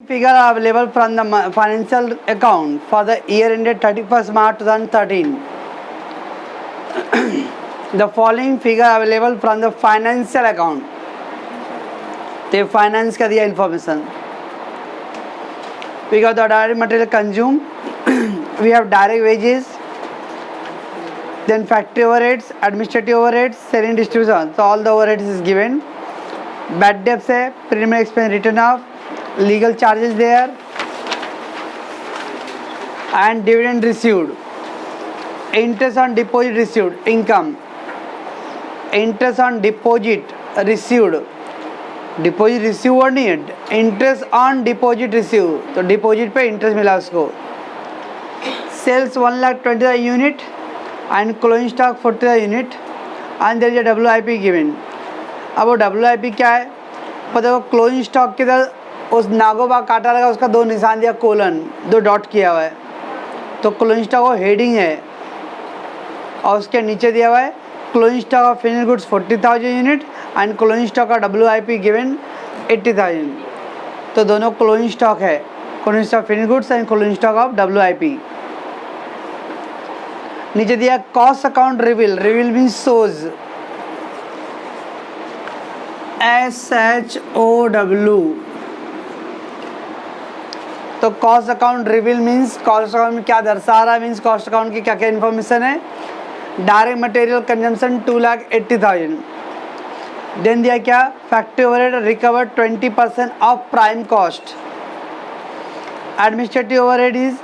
Figure available from the financial account for the year ended 31st March 2013. The following figure available from the financial account. तो finance का दिया information. We got the direct material consumed. We have direct wages, then factory overheads, administrative overheads, selling distribution. So all the overheads is given. Bad debts है, preliminary expense written off, legal charges there, and dividend received. Interest on deposit received, income. Interest on deposit received. Deposit receive और नहीं है, interest on deposit receive, तो deposit पे interest मिला उसको. Sales 1,20,000 unit and closing stock 40,000 unit and there is a WIP given. अब वो WIP क्या है पता है. क्लोजिंग स्टॉक के अंदर उस नागोबा काटा लगा, उसका 2 निशान दिया, कोलन 2 डॉट किया हुआ है, तो क्लोजिंग स्टॉक वो हेडिंग है. और उसके नीचे दिया हुआ है closing stock of finished goods 40,000 unit and closing stock का WIP गिवन 80,000. तो दोनों क्लोजिंग स्टॉक है, closing stock finished goods and closing stock of WIP. नीचे दिया cost account reveal. Reveal means shows, SHOW. तो cost account reveal means cost account में क्या दर्शा रहा है, मीन्स कॉस्ट अकाउंट की क्या क्या इन्फॉर्मेशन है. Direct material consumption 2,80,000. देन दिया क्या factory overhead recovered 20% of prime cost. Administrative overhead is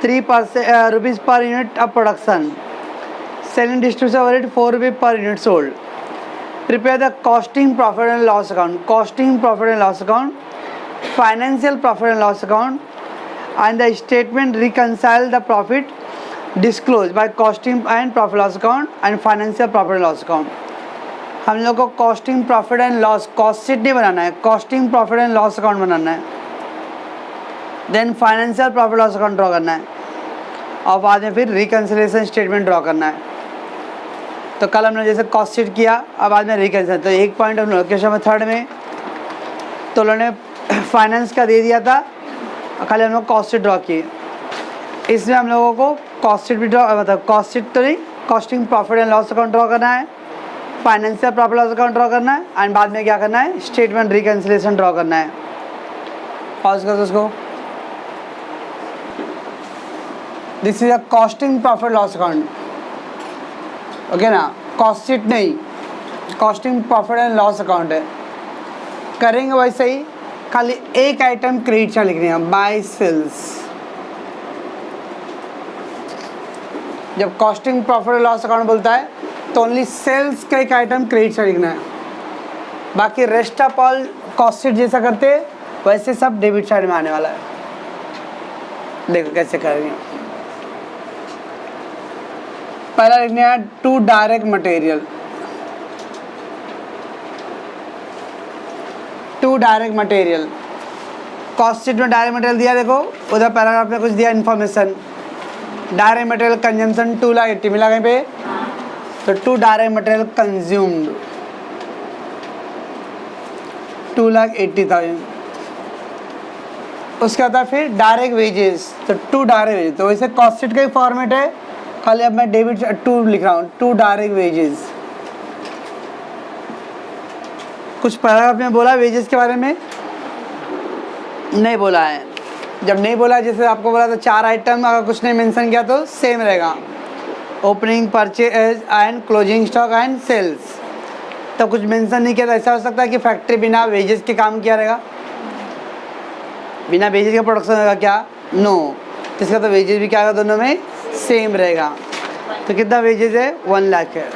3% rupees per unit of production. Selling distribution overhead 4 रुपये per unit sold. Prepare the costing profit and loss account. Costing profit and loss account, financial profit and loss account and the statement reconcile the profit disclose bye costing and profit loss account and financial profit and loss account. हम लोग को costing profit and loss, cost sheet नहीं बनाना है, costing profit and loss account बनाना है. Then financial profit loss account draw करना है और बाद में फिर रिकंसिलिएशन स्टेटमेंट ड्रॉ करना है. तो कल हमने जैसे कॉस्ट शीट किया, अब बाद में रिकंसिलिएशन. तो एक पॉइंट हम लोग क्वेश्चन मेथड में तो उन्होंने फाइनेंस का दे दिया था, खाली हम लोग कॉस्ट शीट ड्रॉ किए. इसमें हम लोगों को कॉस्ट शीट भी ड्रॉ, मतलब कॉस्ट शीट तो नहीं, costing profit and loss account draw करना है, financial profit loss account draw करना है एंड बाद में क्या करना है, स्टेटमेंट रिकंसिलिएशन ड्रॉ करना है. पॉज कर उसको. This is a costing profit loss account, okay ना, कॉस्ट शीट नहीं, costing profit and loss account है. करेंगे वैसे ही, खाली एक आइटम क्रेडिट चार्ज लिखनी है, बाय सेल्स. जब costing profit and loss account बोलता है तो ओनली सेल्स का एक आइटम क्रेडिट साइड लिखना है, बाकी rest of all cost sheet जैसा करते वैसे सब डेबिट साइड में आने वाला है. देखो कैसे करेंगे. पहला लिखना है to direct material. To direct material cost sheet में डायरेक्ट मटेरियल दिया, देखो उधर पैराग्राफ में कुछ दिया इन्फॉर्मेशन. डायरेक्ट मटेरियल कंजम्पशन 2,80,000 मिला कहीं पे, तो टू डायरेक्ट मटेरियल कंज्यूम्ड 2,80,000. उसके बाद फिर डायरेक्ट वेजेस, तो टू डायरेक्ट वेजेस, तो वैसे कॉस्ट शीट का ही फॉर्मेट है, खाली अब मैं डेबिट 2 लिख रहा हूँ, टू डायरेक्ट वेजेस. कुछ पैराग्राफ में बोला वेजेस के बारे में, नहीं बोला है. जब नहीं बोला, जैसे आपको बोला तो 4 आइटम, अगर कुछ नहीं मेंशन किया तो सेम रहेगा, opening, purchase and closing stock and sales. तो कुछ मेंशन नहीं किया तो ऐसा हो सकता है कि फैक्ट्री बिना वेजेस के काम किया रहेगा, बिना वेजेस का प्रोडक्शन होगा क्या, नो. तो इसका तो वेजेस भी क्या होगा, दोनों में सेम रहेगा. तो कितना वेजेस है, 1 लाख है.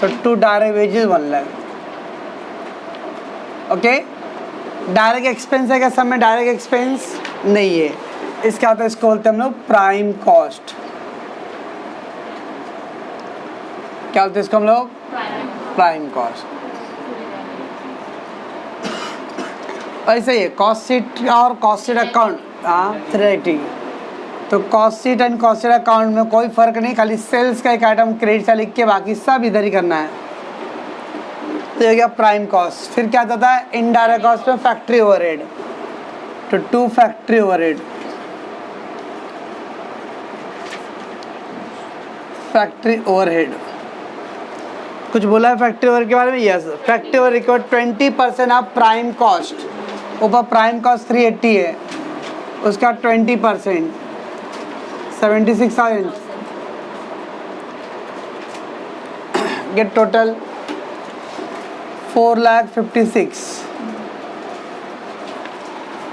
तो to direct wages 1 lakh. Okay. Direct expense है क्या, सब में डायरेक्ट एक्सपेंस नहीं है. इसका होता है, इसको बोलते हैं हम लोग प्राइम कॉस्ट. क्या बोलते हैं इसको हम लोग, प्राइम कॉस्ट. ऐसे ही है कॉस्ट शीट और कॉस्ट शीट अकाउंट. हाँ 380. तो cost sheet and cost sheet account में कोई फर्क नहीं, खाली सेल्स का एक आइटम क्रेडिट से लिख के बाकी सब इधर ही करना है. तो ये हो गया प्राइम कॉस्ट. फिर क्या आता है इनडायरेक्ट कॉस्ट में factory overhead. to 2 factory overhead. Factory overhead कुछ बोला है फैक्ट्री ओवर के बारे में? Yes, factory over record 20% of prime cost. ऊपर प्राइम कॉस्ट 380 है, उसका 20% 76,000. गेट टोटल 4,56,000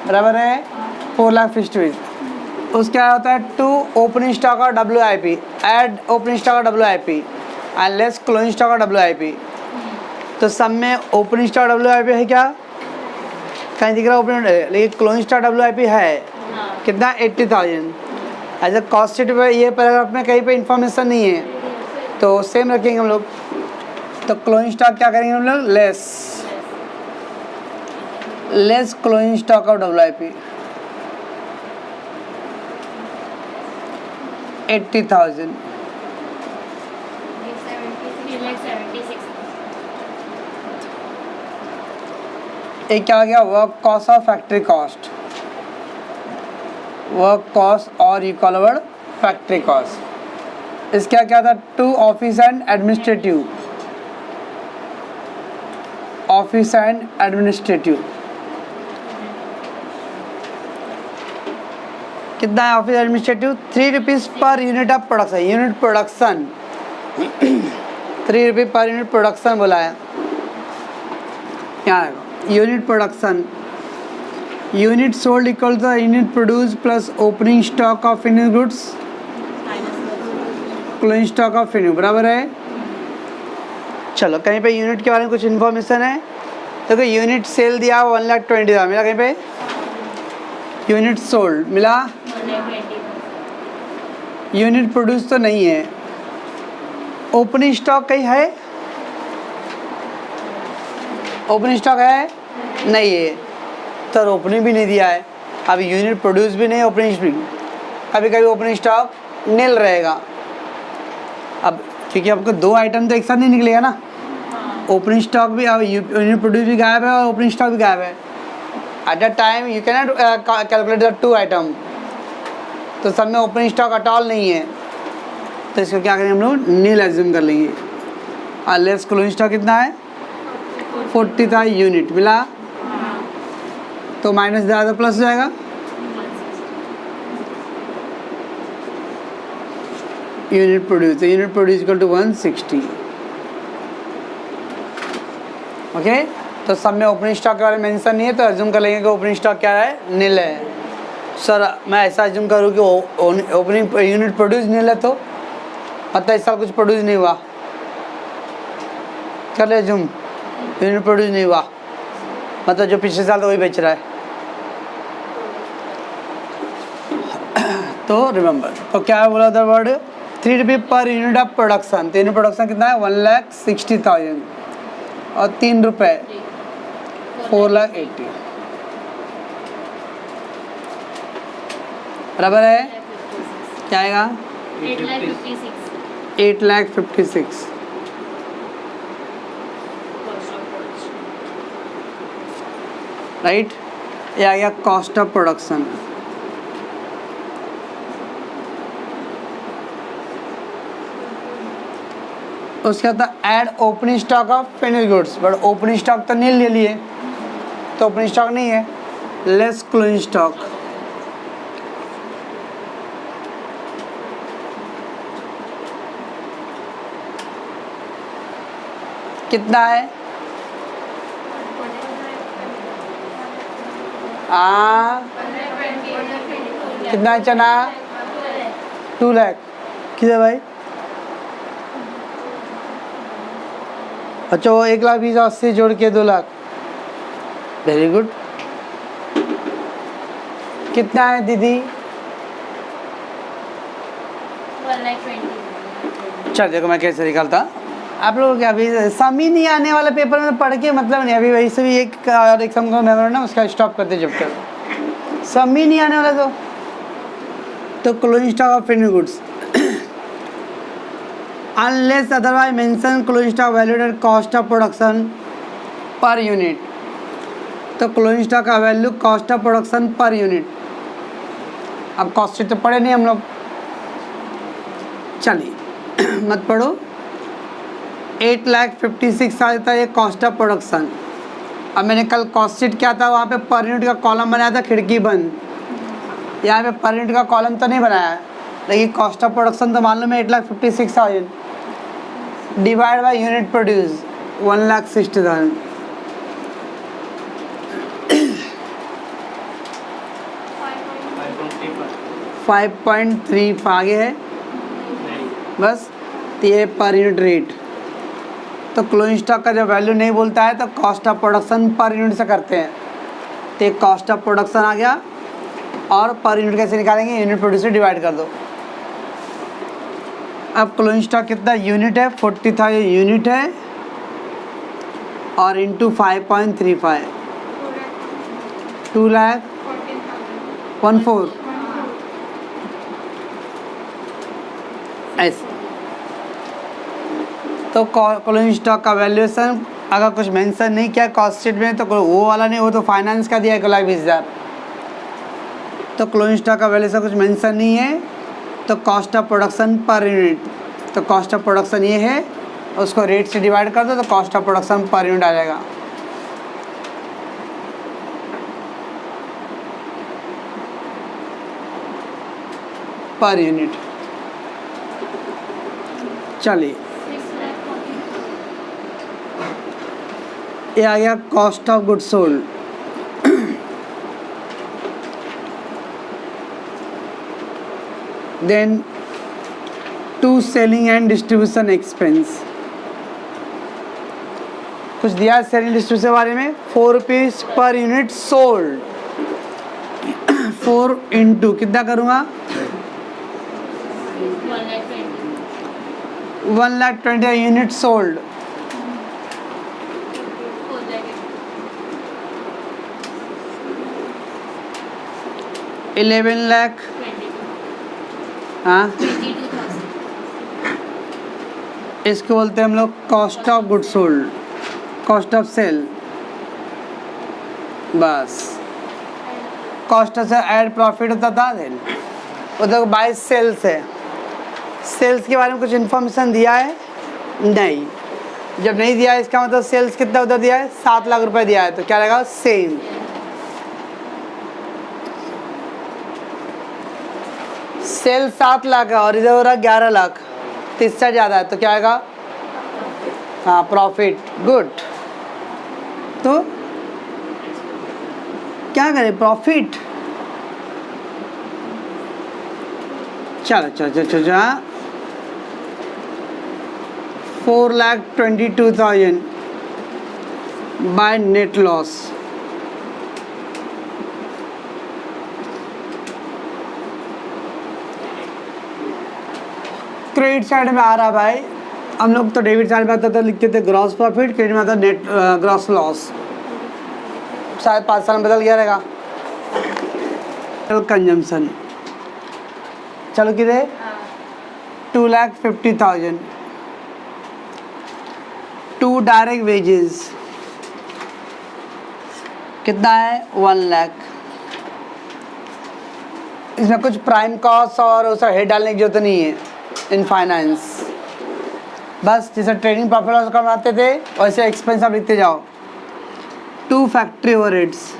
बराबर है 4,56,000. उसका क्या होता है? टू ओपनिंग स्टॉक और WIP, ऐड ओपनिंग स्टॉक और WIP and less closing stock और WIP. तो सब में ओपनिंग स्टॉक WIP है क्या? कहीं दिख रहा है ओपनिंग, लेकिन क्लोजिंग स्टॉक WIP है कितना? 80,000. एज ए कॉस्ट शीट पे ये पैराग्राफ में कहीं पे इंफॉर्मेशन नहीं है तो सेम रखेंगे हम लोग. तो क्लोजिंग स्टॉक क्या करेंगे हम लोग? Less closing stock of WIP 80,000. एक क्या आ गया? वर्क कॉस्ट और फैक्ट्री कॉस्ट. वर्क कॉस्ट और इक्वल फैक्ट्री कॉस्ट. इसका क्या था? To office and administrative. Office and administrative कितना है? Office administrative 3 rupees per unit of production. Unit production 3 रुपये पर यूनिट प्रोडक्शन बोला है. यहाँ unit production, unit sold equal to unit produce plus opening stock of finish goods closing stock of finish बराबर है. चलो कहीं पे यूनिट के बारे में कुछ इन्फॉर्मेशन है. देखो यूनिट सेल दिया 1,20,000 मिला. कहीं पे यूनिट सोल्ड मिला, यूनिट प्रोड्यूस तो नहीं है. ओपनिंग स्टॉक कहीं है? ओपनिंग स्टॉक है? नहीं है तो ओपनिंग भी नहीं दिया है. अभी यूनिट प्रोड्यूस भी नहीं, ओपनिंग भी. कभी कभी ओपनिंग स्टॉक नील रहेगा. अब क्योंकि आपको 2 आइटम तो एक साथ नहीं निकलेगा ना. ओपनिंग स्टॉक भी, अब यूनिट प्रोड्यूस भी गायब है और ओपनिंग स्टॉक भी गायब है. At that time you can not calculate the 2 item. तो सब में ओपनिंग स्टॉक अटॉल नहीं है तो इसको क्या करेंगे हम लोग? नील एज्यूम कर लेंगे. और लेस क्लोजिंग स्टॉक कितना है? 40,000 यूनिट मिला तो माइनस ज़्यादा प्लस हो जाएगा. Unit produce, unit produce equal to 160. Okay. तो सब में ओपनिंग स्टॉक के बारे में मेंशन नहीं है तो एज्यूम कर लेंगे कि ओपनिंग स्टॉक क्या है? नील है. सर मैं ऐसा एज्यूम करूँ कि ओपनिंग यूनिट प्रोड्यूस नील है तो मतलब इस साल कुछ प्रोड्यूस नहीं हुआ. कर ले एज्यूम यूनिट प्रोड्यूस नहीं हुआ मतलब जो पिछले साल तो वही बेच रहा है. तो रिमेंबर तो क्या बोला था वर्ड? 3 रुपये पर यूनिट ऑफ प्रोडक्शन. तो यूनिट प्रोडक्शन कितना है? 1,60,000 और 3 रुपये 4,80,000 बराबर है. क्या आएगा? 8,56,000 राइट. ये आ गया कॉस्ट ऑफ प्रोडक्शन. उसके बाद add opening stock of finish goods. But opening stock तो नील ले लिए तो ओपनिंग स्टॉक नहीं है. लेस क्लोजिंग स्टॉक कितना है? कितना है चना? 2 लाख. किधर भाई? अच्छा वो 1,20,80 जोड़ के 2 लाख. Very good. कितना है दीदी? 1,20,000. चल देखो मैं कैसे निकालता. आप लोग अभी सम ही नहीं आने वाला पेपर में पढ़ के मतलब नहीं. अभी वैसे भी एक और एक सम का मेमोरी ना उसका स्टॉप करते जब तक सम ही नहीं आने वाला. तो closing stock of finish goods unless otherwise mention closing stock valued at cost of production per unit. तो क्लोजिंग स्टॉक का value cost of production per unit. अब कॉस्ट शीट तो पढ़े नहीं हम लोग, चलिए मत पढ़ो। 8,56,000 था ये कॉस्ट ऑफ प्रोडक्शन। अब मैंने कल कॉस्ट शीट क्या था, वहाँ पे पर यूनिट का कॉलम बनाया था, खिड़की बंद। यहाँ पे पर यूनिट का कॉलम तो नहीं बनाया है, लेकिन कॉस्ट ऑफ प्रोडक्शन तो मालूम है 8,56,000 डिवाइड बाय यूनिट प्रोड्यूस 1,60,000। 5.3 आगे है बस। तो ये पर यूनिट रेट। तो क्लोजिंग स्टॉक का जब वैल्यू नहीं बोलता है तो cost of production per unit से करते हैं। तो ये कॉस्ट ऑफ प्रोडक्शन आ गया, और पर यूनिट कैसे निकालेंगे, यूनिट प्रोड्यूस से डिवाइड कर दो। अब क्लोजिंग स्टॉक कितना यूनिट है, 40,000 यूनिट है, और इंटू 5.35 2,14,000 ऐसे। तो क्लोजिंग स्टॉक का वैल्यूएशन अगर कुछ मेंशन नहीं किया कॉस्ट शीट में तो वो वाला नहीं, वो तो फाइनेंस का दिया 1,20,000। तो क्लोजिंग स्टॉक का वैल्यूएशन कुछ मेंशन नहीं है। तो cost of production per unit, तो कॉस्ट ऑफ प्रोडक्शन ये है, उसको रेट से डिवाइड कर दो तो cost of production per unit आ जाएगा। Per unit. चलिए ये आ गया cost of goods sold. Then to selling and distribution expense. कुछ दिया है सेलिंग डिस्ट्रीब्यूशन के बारे में। 4 rupees per unit sold. 4 into कितना करूँगा, 1,20,000 यूनिट सोल्ड। $11 लाख, हाँ इसको बोलते हैं हम लोग cost of goods sold, cost of sale. बस कॉस्ट से ऐड प्रॉफिट होता था, देन उधर बाय सेल्स है। सेल्स के बारे में कुछ इन्फॉर्मेशन दिया है नहीं। जब नहीं दिया है इसका मतलब सेल्स कितना उधर दिया है, 7 लाख रुपए दिया है, तो क्या रहेगा सेम। सेल 7 लाख है और इधर हो रहा है 11 लाख, तो इससे ज़्यादा है तो क्या आएगा, हाँ प्रॉफिट। गुड। तो क्या करें, प्रॉफिट। चलो चलो चलो चलो 4,22,000 by net loss. Credit side में आ रहा भाई, हम लोग तो डेबिट साइड में आता था लिखते थे ग्रॉस प्रॉफिट, क्रेडिट में आता नेट ग्रॉस लॉस। शायद 5 साल में बदल गया रहेगा। कंजम्पशन चलो कितने, 2,50,000। 2 डायरेक्ट वेजेस कितना है, 1 लाख। इसमें कुछ प्राइम कॉस्ट और उसका हेड डालने की जरूरत नहीं है इन फाइनेंस। बस जैसे ट्रेडिंग प्रॉफिट लॉस अकाउंट बनाते थे वैसे एक्सपेंस आप लिखते जाओ। 2 फैक्ट्री ओवरहेड्स,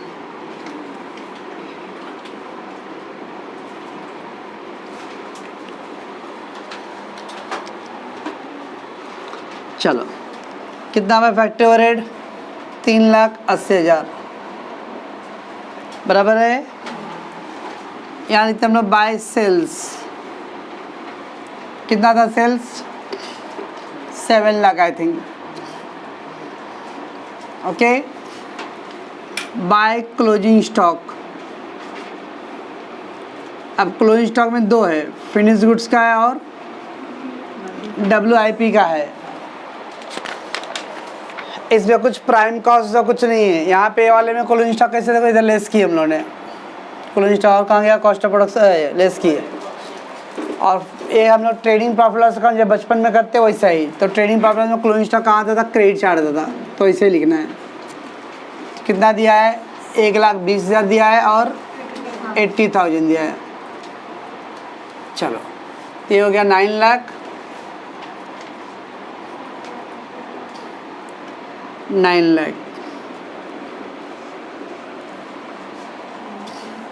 चलो कितना है फैक्ट्री ओवरहेड, 3,80,000 बराबर है। यहाँ लिखते हम लोग बाय सेल्स, कितना था sales, 7 lakh I think. Okay, by closing stock. अब क्लोजिंग स्टॉक में 2 है, फिनिश गुड्स का है और WIP का है। इसमें कुछ प्राइम कॉस्ट का कुछ नहीं है। यहाँ पे वाले में क्लोजिंग स्टॉक कैसे, देखो इधर लेस की हम लोगों ने क्लोजिंग स्टॉक, और कहाँ गया कॉस्ट ऑफ प्रोडक्शन लेस की है। और ये हम लोग ट्रेडिंग प्रॉफिट लॉस अकाउंट जब बचपन में करते वैसा ही। तो ट्रेडिंग प्रॉफिट में क्लोजिंग स्टॉक कहाँ आता था, क्रेडिट चार्ट आता था, तो इसे लिखना है। कितना दिया है 1,20,000 दिया है और 80,000 दिया है। चलो ये हो गया 9 लाख, 9 लाख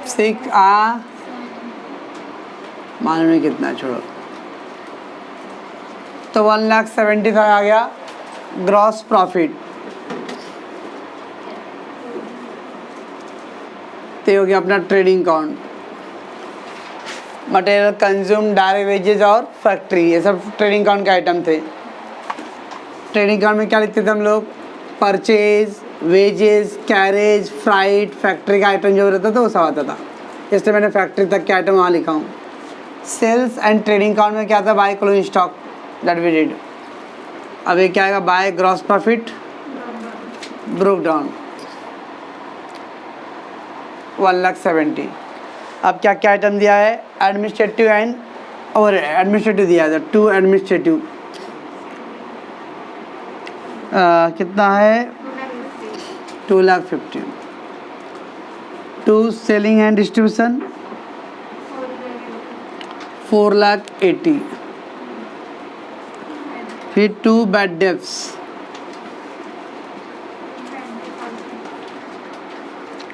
6 मालूम नहीं कितना, छोड़ो। तो 1,70,000 आ गया ग्रॉस प्रॉफिट। तो हो गया अपना trading account. Material consume, direct wages और फैक्ट्री, ये सब ट्रेडिंग अकाउंट के आइटम थे। ट्रेडिंग अकाउंट में क्या लिखते थे हम लोग? Purchase, wages, carriage, freight, factory का आइटम जो रहता था वो सब आता था, इसलिए मैंने फैक्ट्री तक के आइटम वहाँ लिखा हूँ। सेल्स एंड ट्रेडिंग अकाउंट में क्या था? By closing stock, that we did. अब ये क्या आएगा? By gross profit brought down 1,70,000। अब क्या क्या आइटम दिया है? एडमिनिस्ट्रेटिव एंड और एडमिनिस्ट्रेटिव दिया था, 2 एडमिनिस्ट्रेटिव। कितना है? 2,50,000। 2 सेलिंग एंड डिस्ट्रीब्यूशन 4,80,000। फिर 2 बैड डेब्ट्स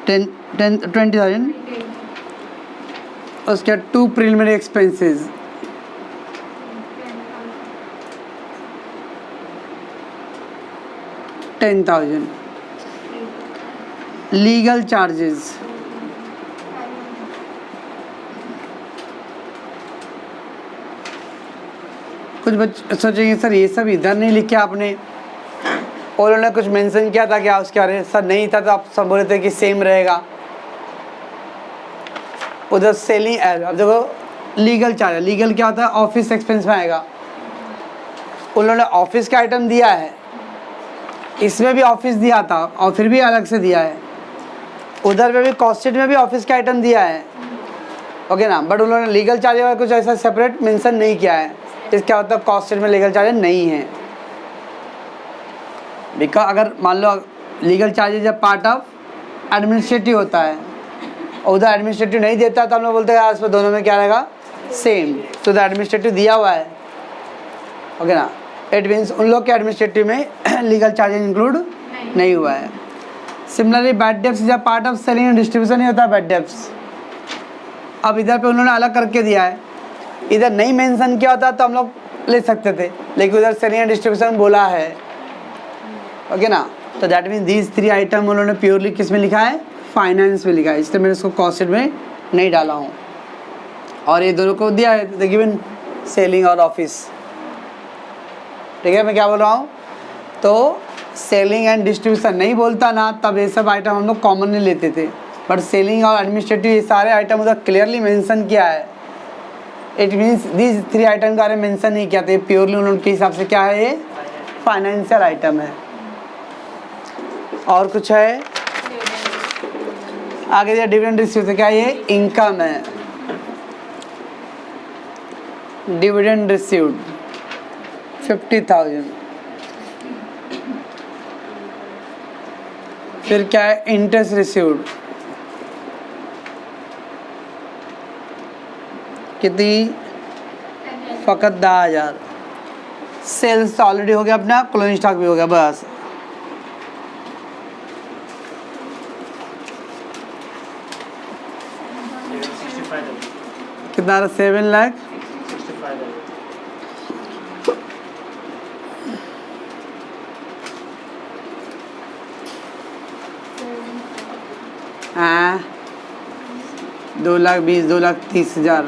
20,000। उसके बाद 2 प्रिलिमिनरी एक्सपेंसेस 10,000। लीगल चार्जेस कुछ बच्चे सोचेंगे सर ये सब इधर नहीं लिखे आपने, और उन्होंने कुछ मेंशन किया था क्या उसके बारे में? सर नहीं था, तो आप सब बोले थे कि सेम रहेगा। उधर सेलिंग, अब देखो लीगल चार्ज, लीगल क्या होता है? ऑफिस एक्सपेंस में आएगा। उन्होंने ऑफिस का आइटम दिया है, इसमें भी ऑफिस दिया था और फिर भी अलग से दिया है। उधर में भी कॉस्ट शीट में भी ऑफिस का आइटम दिया है, ओके ना, बट उन्होंने लीगल चार्ज का कुछ ऐसा सेपरेट मेंशन नहीं किया है। इसका मतलब कॉस्ट शीट में लीगल चार्ज नहीं है। बिकॉज अगर मान लो लीगल चार्जेज जब पार्ट ऑफ एडमिनिस्ट्रेटिव होता है और उधर एडमिनिस्ट्रेटिव नहीं देता, तो हम लोग बोलते हैं यार इसमें दोनों में क्या रहेगा? सेम। तो उधर एडमिनिस्ट्रेटिव दिया हुआ है, ओके ना, इट मीन्स उन लोग के एडमिनिस्ट्रेटिव में लीगल चार्जेज इंक्लूड नहीं हुआ है। सिमिलरली बैड डेब्ट्स जब part of selling and distribution ही होता है बैड डेब्ट्स। अब इधर पे उन्होंने अलग करके दिया है, इधर नहीं मेंशन किया होता तो हम लोग ले सकते थे, लेकिन उधर सेलिंग एंड डिस्ट्रीब्यूशन बोला है, ओके ना। तो दैट मीन दीज 3 आइटम उन्होंने प्योरली किस में लिखा है? फाइनेंस में लिखा है, इसलिए मैंने इसको कॉस्ट शीट में नहीं डाला हूँ। और ये दोनों को दिया है गिवन सेलिंग और ऑफिस, ठीक है। मैं क्या बोल रहा हूँ? तो सेलिंग एंड डिस्ट्रीब्यूशन नहीं बोलता ना, तब ये सब आइटम हम लोग कॉमन नहीं लेते थे, बट सेलिंग और एडमिनिस्ट्रेटिव ये सारे आइटम उधर क्लियरली मेंशन किया है। इट मीन्स दीज 3 आइटम के बारे में मेंशन नहीं किया था, प्योरली उनके हिसाब से क्या है? ये फाइनेंशियल आइटम है। और कुछ है आगे दिया डिविडेंड रिसीव, क्या ये इनकम है? Dividend received 50,000। फिर क्या है? इंटरेस्ट रिसीव्ड कितनी? फकत 10,000। सेल्स ऑलरेडी हो गया अपना, क्लोजिंग स्टॉक भी हो गया, बस। कितना? 7 लाख 2,20,000,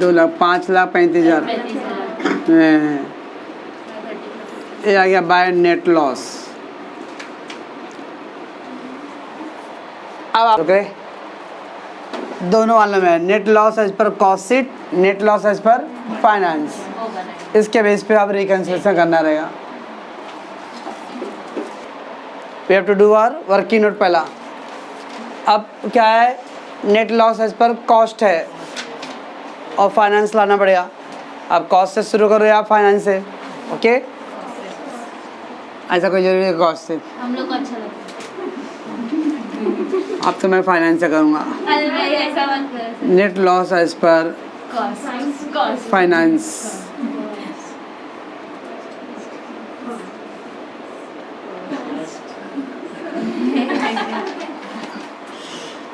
2,30,000, 5,35,000। ये आ गया बाय नेट लॉस। अब आप दोनों वालों में net loss as per cost sheet, net loss as per finance, इसके बेस पे आप रिकंसिलिएशन करना रहेगा। We have to do our working note पहला। अब क्या है? Net loss as per cost है और फाइनेंस लाना पड़ेगा। अब कॉस्ट से शुरू करो या फाइनेंस से, ओके? ऐसा कोई जरूरी है कॉस्ट से? हम लोग को अच्छा लगता है। अब तो मैं फाइनेंस से करूँगा। अरे भाई ऐसा मत करो। Net loss as per cost finance.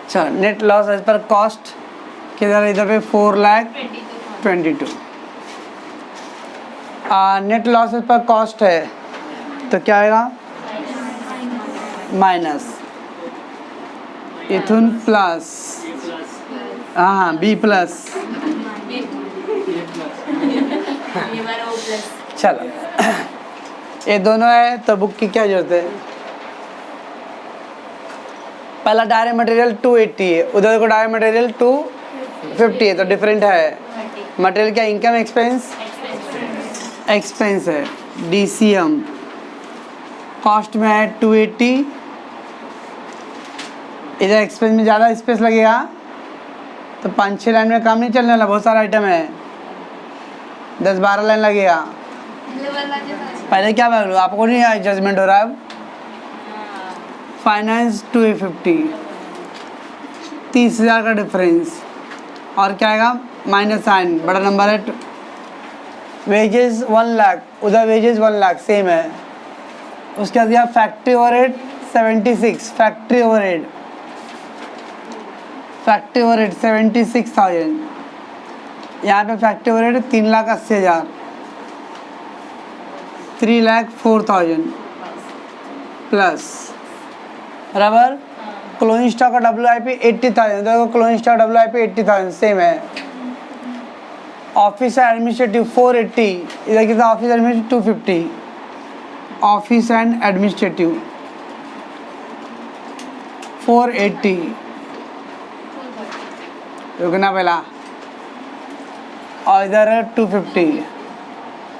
अच्छा, net loss as per cost किधर, इधर पे 4,22,000। Net loss as per cost है तो क्या आएगा, माइनस इथुन प्लस, हाँ बी प्लस। चलो ये दोनों है तो बुक की क्या जरूरत है। पहला डायरेक्ट मटेरियल 280 है, उधर को डायरेक्ट मटेरियल 250 है, तो डिफरेंट है। मटेरियल क्या, इनकम एक्सपेंस, एक्सपेंस है DCM। कॉस्ट में है 280, इधर एक्सपेंस में ज़्यादा स्पेस लगेगा तो 5-6 लाइन में काम नहीं चलने वाला, बहुत सारा आइटम है, 10-12 लाइन लगेगा। पहले क्या मैं बोलूँ, आपको नहीं जजमेंट हो रहा है। फाइनेंस 250, 30,000 का डिफरेंस, और क्या आएगा माइनस साइन, बड़ा नंबर है। वेजेस 1 लाख, उधर वेजेस 1 लाख सेम है। उसके बाद दिया फैक्ट्री ओवरहेड 76, फैक्ट्री ओवरहेड 76,000। यहाँ पे फैक्ट्री ओवरहेड 3,80,000, 3,04,000 प्लस बराबर। क्लोजिंग स्टॉक का WIP 80,000, देखो क्लोजिंग स्टॉक WIP 80,000 सेम है। ऑफिस एंड एडमिनिस्ट्रेटिव 480, इधर कितना office administrative 250, office and administrative 480, रुकना पहला, और इधर है 250,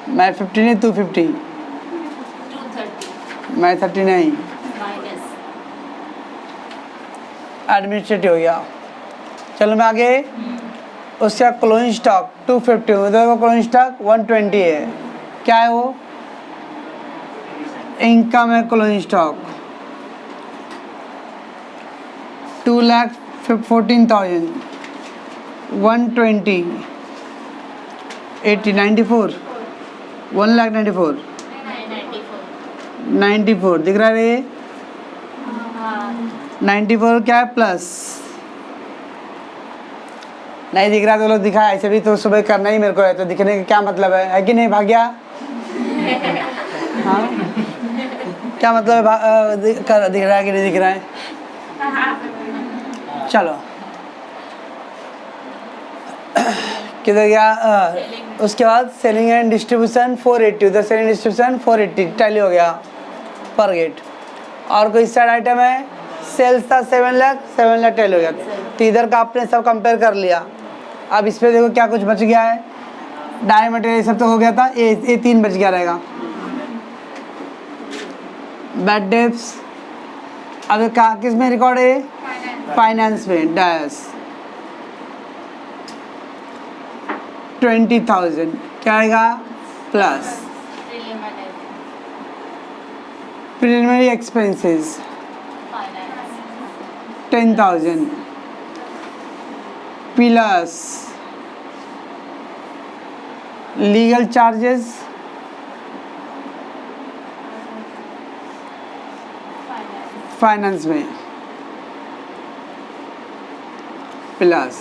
मैं 50 नहीं 250, 230 मैं 30 नहीं, माइनस एडमिनिस्ट्रेटिव हो गया। चलो मैं आगे, उसका क्लोजिंग स्टॉक 250, उधर का क्लोजिंग स्टॉक 120 है। क्या है वो, इनकम है क्लोजिंग स्टॉक 2,14,000, 120, 80, 94, 1,94, 94 दिख रहा है ये, 94 क्या है प्लस, नहीं दिख रहा तो लोग दिखा, ऐसे भी तो सुबह करना ही मेरे को है, तो दिखने का क्या मतलब है कि नहीं भाग्या। हाँ क्या मतलब है, दिख रहा है कि नहीं दिख रहा है। चलो किधर गया, उसके बाद सेलिंग एंड डिस्ट्रीब्यूशन 480, उधर सेलिंग डिस्ट्रीब्यूशन 480 टैली हो गया पर गेट। और कोई साइड आइटम है, सेल्स था 7 लाख, 7 लाख टैली हो गया। तो इधर का आपने सब कंपेयर कर लिया। अब इस पर देखो क्या कुछ बच गया है, डाई मटेरियल सब तो हो गया था, ये 3 बच गया रहेगा। बैड डेब्ट्स अब किस में रिकॉर्ड है, फाइनेंस में, डैश 20,000 क्या आएगा plus preliminary expenses 10,000 plus legal charges finance में प्लस।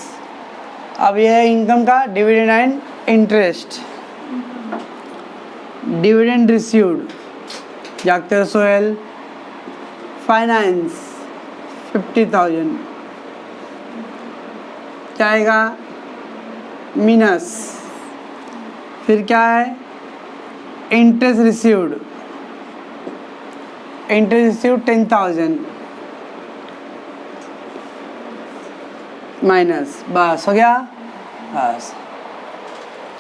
अब यह है इनकम का dividend and interest. Dividend received जागते सोहेल, फाइनेंस 50,000 क्या आएगा मिनस, फिर क्या है interest received, interest received 10,000 minus, बस हो गया। बस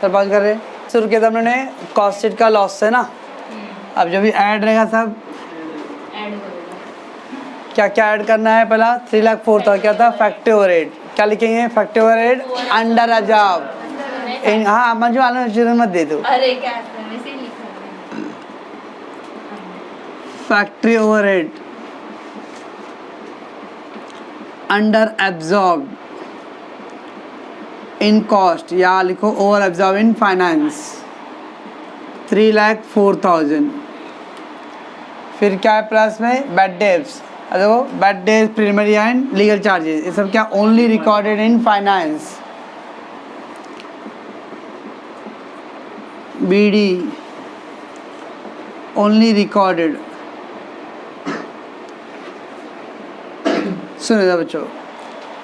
चल बात कर रहे शुरू किया था हमने कॉस्ट शीट का लॉस है ना। अब जो भी ऐड रहेगा सब ऐड क्या क्या ऐड करना है, पहला 3,04,000 था, क्या था फैक्ट्री ओवरहेड, क्या लिखेंगे फैक्ट्री ओवरहेड अंडर अजाब। हाँ मंजू आलू शुरू मत दे दो, अरे क्या वैसे ही लिखा है। Factory overhead under absorb in cost, या लिखो ओवर एब्जॉर्ब इन फाइनेंस 3,04,000। फिर क्या है प्लस में बैड डेब्ट्स, देखो bad debts preliminary and legal charges, ये सब क्या only recorded in finance. BD only recorded. सुनो था बच्चों,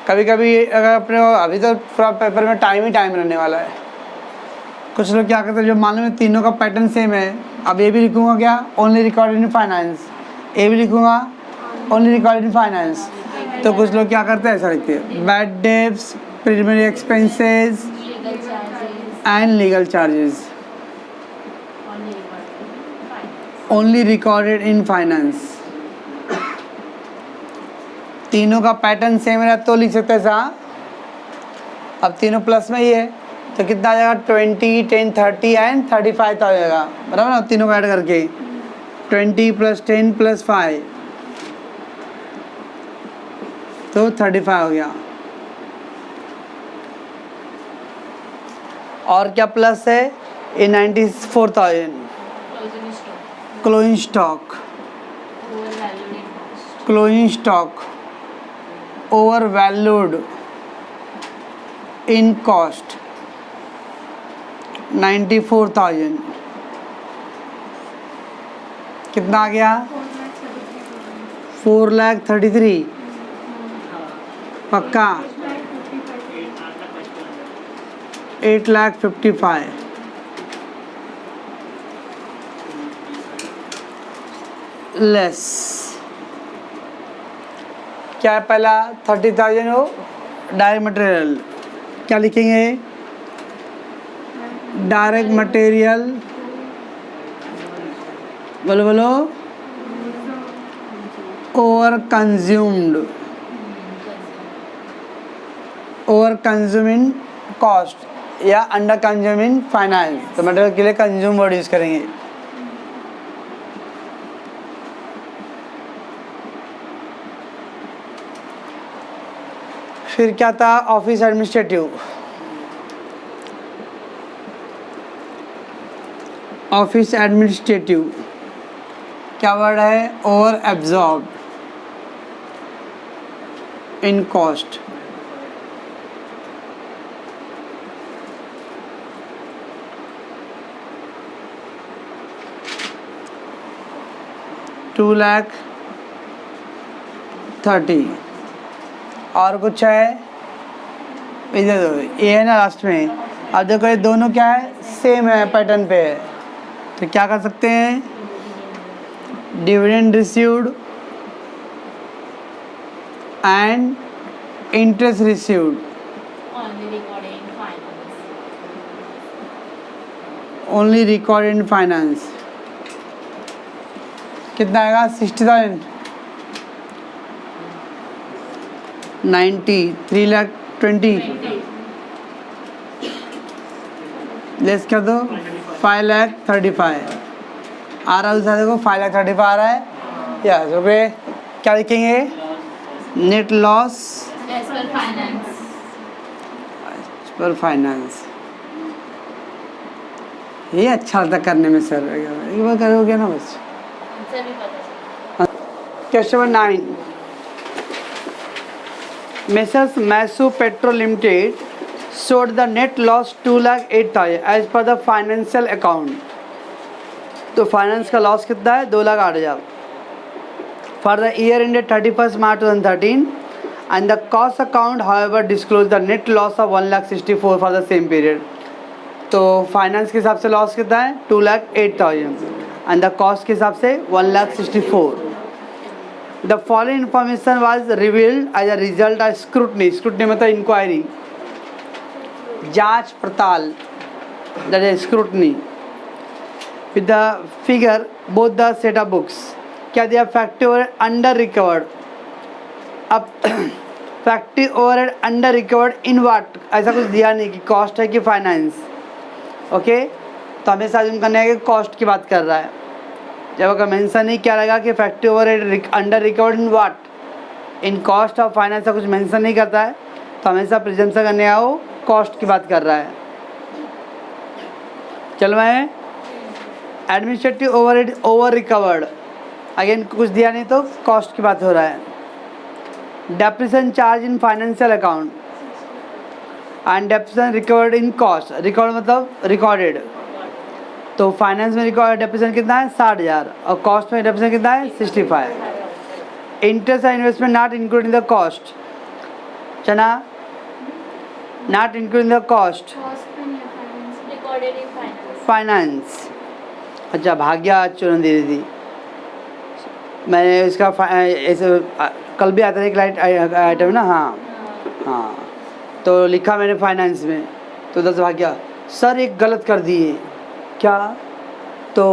कभी कभी अगर अपने अभी तो पूरा पेपर में टाइम ही टाइम रहने वाला है, कुछ लोग क्या करते हैं, जो मालूम है तीनों का पैटर्न सेम है, अब ये भी लिखूंगा क्या ओनली रिकॉर्डेड इन फाइनेंस, ये भी लिखूंगा ओनली रिकॉर्डेड इन फाइनेंस, तो कुछ लोग क्या करते हैं ऐसा लिखते हैं bad debts preliminary expenses legal charges and legal charges only recorded finance. Only recorded in finance. तीनों का पैटर्न सेम है तो लिख सकते हैं ऐसा। अब तीनों प्लस में ही है तो कितना आ जाएगा 20, 10, 30 एंड 35 आ जाएगा, बराबर ना, तीनों को ऐड करके 20 + 10 + 5 तो 35 हो गया। और क्या प्लस है ये 94,000 closing stock closing stock over valued in cost. Closing stock over valued in cost 94,000 कितना आ गया 4,33,000 पक्का 8,55,000 लेस क्या है पहला 30,000 हो डायरेक्ट मटेरियल, क्या लिखेंगे डायरेक्ट मटेरियल, बोलो बोलो ओवर कंज्यूम इन कॉस्ट या अंडर कंज्यूम इन फाइनेंस, तो मटेरियल के लिए कंज्यूम वर्ड यूज करेंगे। फिर क्या था ऑफिस एडमिनिस्ट्रेटिव, ऑफिस एडमिनिस्ट्रेटिव क्या वर्ड है ओवर एब्जॉर्ब इन कॉस्ट। $2,30,000 और कुछ है इधर दो ये है ना लास्ट में। अब देखो ये दोनों क्या है सेम है पैटर्न पे है, तो क्या कर सकते हैं dividend received and interest received only recorded in finance. Only record in finance कितना आएगा 60,000 90 3,20,000 लेस कर दो 5,35,000 आ रहा है उसका, देखो 5,35,000 आ रहा है। यस ओके, क्या लिखेंगे net loss as per finance. Per finance. ये अच्छा लगता करने में सर, एक बार करोगे ना बस। आंसर भी पता चला। Question number 9 Messrs. Masu Petro Limited showed the net loss 2,08,000 as per the financial account। तो फाइनेंस का लॉस कितना है 2,08,000 for the year ended 31st March 2013 and the cost account however disclosed the net loss of 1,64,000 for the same period। तो finance के हिसाब से loss कितना है 2,08,000 एंड द कॉस्ट के हिसाब से 1,64,000। The following information was revealed as a result of scrutiny। Scrutiny मतलब इंक्वायरी, जांच पड़ताल, that is scrutiny। With the figure both the set of books क्या दिया फैक्ट्री ओवरहेड अंडर रिकवर्ड। अब factory overhead under recovered in what ऐसा कुछ दिया नहीं कि कॉस्ट है कि फाइनेंस। ओके, तो हमेशा अज्यूम करना है कि कॉस्ट की बात कर रहा है। जब अगर मेंशन नहीं क्या रहेगा कि factory overhead under recovered in what in cost of finance का कुछ मेंशन नहीं करता है, तो हमेशा प्रिजम्पशन करने आओ कॉस्ट की बात कर रहा है। चलो मैं administrative overhead over recovered, again कुछ दिया नहीं तो कॉस्ट की बात हो रहा है। Depreciation charge in financial account and depreciation recovered in cost, recovered मतलब रिकॉर्डेड, तो फाइनेंस में रिकॉर्ड डेप्रिसिएशन कितना है 60,000 और कॉस्ट में डेप्रिसिएशन कितना है 65। Interest and investment not including the cost, चना not including the cost Recorded in finance. Finance. अच्छा भाग्या चुन दी थी मैंने इसका ऐसे कल भी आता है एक लाइट आइटम ना, हाँ हाँ, तो लिखा मैंने फाइनेंस में, तो 10 भाग्या सर एक गलत कर दिए क्या, तो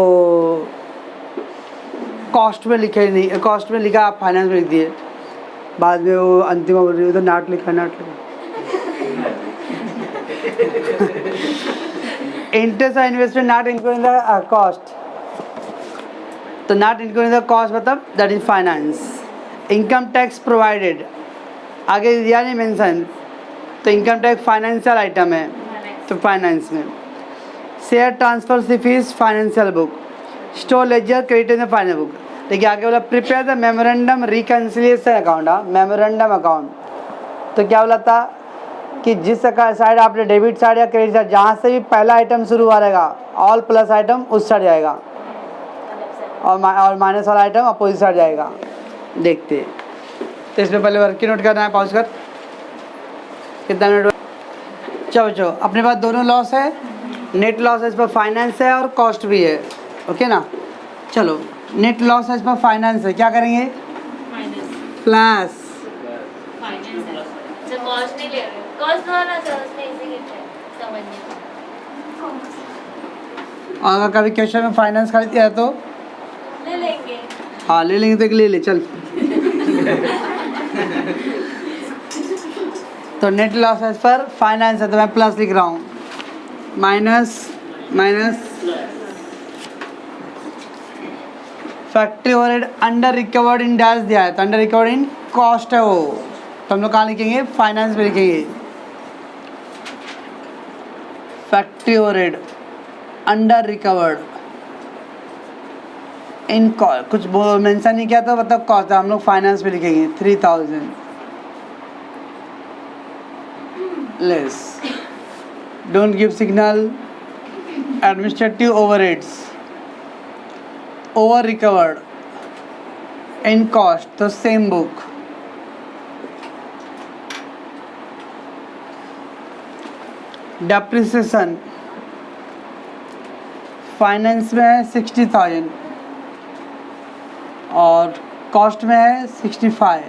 कॉस्ट में लिखे नहीं, कॉस्ट में लिखा आप फाइनेंस में लिख दिए, बाद में वो अंतिम बोल रही हो तो नाट लिखा इंटरेस्ट और investment not including the cost, तो नॉट इंक्लूडिंग द कॉस्ट मतलब that is finance. Income tax provided, आगे दिया नहीं मेंशन, तो इनकम टैक्स फाइनेंशियल आइटम है तो फाइनेंस में। Share transfer fees financial book, store laser credit in the finance book. देखिए आगे बोला prepare the memorandum reconciliation account, memorandum account, तो क्या बोला था कि जिस साइड आपने डेबिट साइड या क्रेडिट साइड जहाँ से भी पहला आइटम शुरू हुआ रहेगा ऑल प्लस आइटम उस साइड जाएगा और माइनस वाला आइटम अपोजिट साइड जाएगा। देखते तो इसमें पहले वर्क की नोट करना है, पॉज कर कितना मिनट। चलो चलो अपने पास दोनों लॉस है, नेट लॉस है, इस पर फाइनेंस है और कॉस्ट भी है, ओके ना। चलो नेट लॉस है, इस पर फाइनेंस है, क्या करेंगे Minus. प्लस Finance है। तो कॉस्ट नहीं ले रहे, कॉस्ट वाला था उसने इसी लिखा है, समझने को। और अगर कभी क्वेश्चन में फाइनेंस खरीद दिया तो ले लेंगे। हाँ ले लेंगे, तो एक ले ले चल। तो नेट लॉस है, इस पर फाइनेंस है तो मैं प्लस लिख रहा हूँ, minus minus factory overhead under recovered in dash दिया है, तो अंडर रिकवर्ड इन कॉस्ट है वो, तो हम लोग कहाँ लिखेंगे फाइनेंस में लिखेंगे। फैक्ट्री ओवरहेड अंडर रिकवर्ड इन कुछ मेंशन नहीं किया तो मतलब कॉस्ट, हम लोग फाइनेंस में लिखेंगे 3000 less. Don't give signal administrative overheads over recovered in cost, तो सेम बुक। डेप्रिसिएशन फाइनेंस में है 60,000 और कॉस्ट में है 65।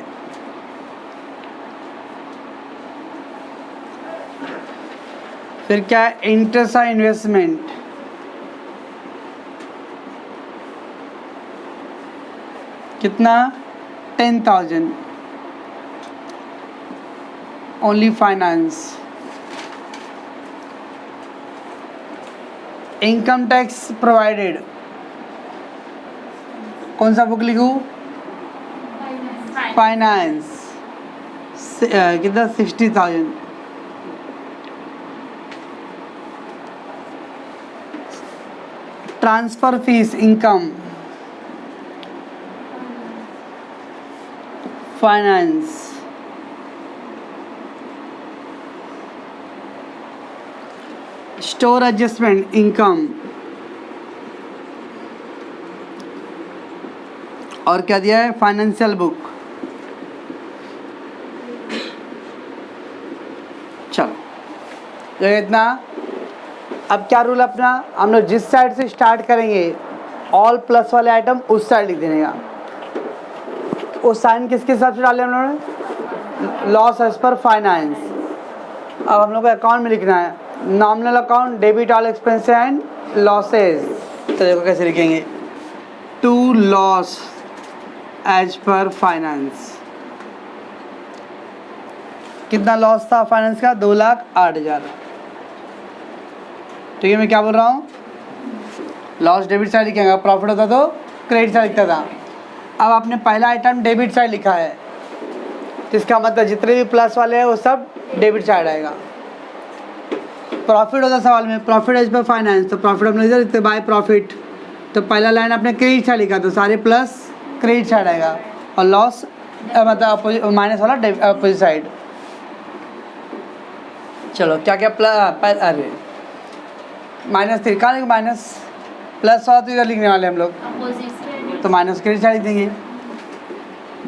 फिर क्या है इंटरेस्ट और इन्वेस्टमेंट, कितना 10,000 only finance. Income tax provided, कौन सा बुक लिखूँ फाइनेंस, कितना 60,000। Transfer fees income finance. Store adjustment income, और क्या दिया है फाइनेंशियल बुक। चलो ये इतना। अब क्या रूल अपना, हम लोग जिस साइड से स्टार्ट करेंगे ऑल प्लस वाले आइटम उस साइड लिख देने का। वो साइन किसके हिसाब से डाले हम लोगों ने, लॉस एज पर फाइनेंस। अब हम लोग को अकाउंट में लिखना है nominal account debit all expense and losses, तो देखो कैसे लिखेंगे to loss as per finance. कितना लॉस था फाइनेंस का 2,08,000। ठीक है मैं क्या बोल रहा हूँ, लॉस डेबिट साइड लिखेंगे, प्रॉफिट होता तो क्रेडिट साइड लिखता था। अब आपने पहला आइटम डेबिट साइड लिखा है तो इसका मतलब जितने भी प्लस वाले हैं वो सब डेबिट साइड आएगा। प्रॉफिट होता सवाल में, प्रॉफिट एज पर फाइनेंस, तो प्रॉफिट हमने लिखा लिखते बाय प्रॉफिट, तो पहला लाइन आपने क्रेडिट साइड लिखा तो सारे प्लस क्रेडिट साइड आएगा, और लॉस मतलब माइनस वाला अपोजिट साइड। चलो क्या क्या प्लस, अरे -3 कहाँ लिखे, माइनस प्लस वाला तो इधर लिखने वाले हम लोग, अपोजिट साइड तो माइनस क्रेडिट साइड लिख देंगे।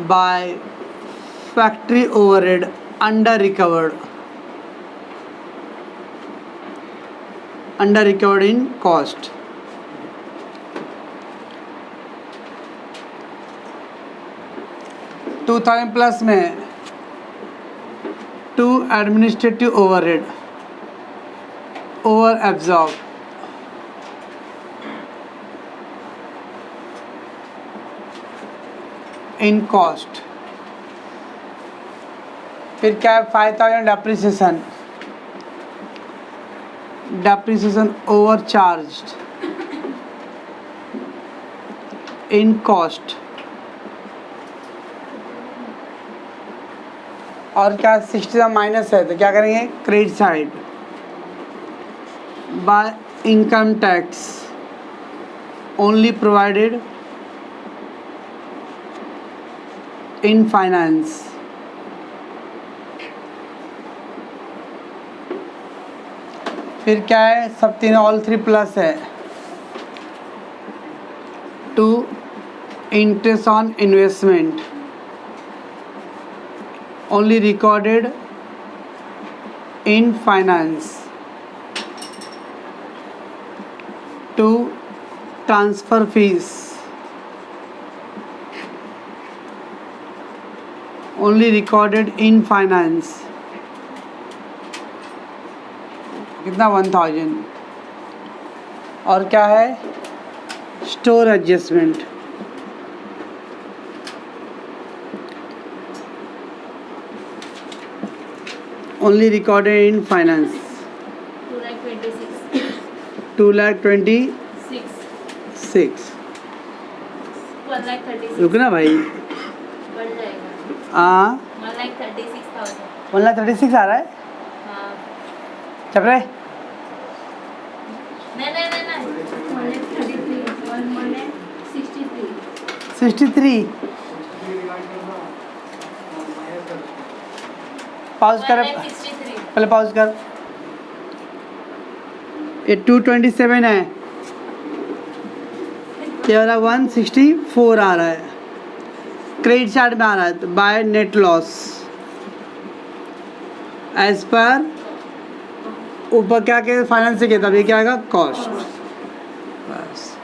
By factory overhead under recovered in cost, $2000 plus में to administrative overhead over absorb in cost. फिर क्या है, 5000 depreciation over charged in cost. और क्या 60 माइनस है तो क्या करेंगे, credit side. By income tax only provided in finance, फिर क्या है, सब तीनों ऑल 3 प्लस है। To interest on investment only recorded in finance, to transfer fees only recorded in finance, कितना 1000। और क्या है, store adjustment only recorded in finance 2,26,000 रुकना भाई, बढ़ जाएगा, हाँ 1,36,000। 1,36,000 आ रहा है, हाँ चल रहे नहीं नहीं नहीं नहीं 63। पॉज कर, 1,63। पहले पॉज कर, ये 227 है, ये वाला 164 आ रहा है, क्रेडिट साइड में आ रहा है, तो बाय नेट लॉस एज पर ऊपर क्या क्या फाइनेंस से किया था, अभी क्या आएगा, कॉस्ट, बस।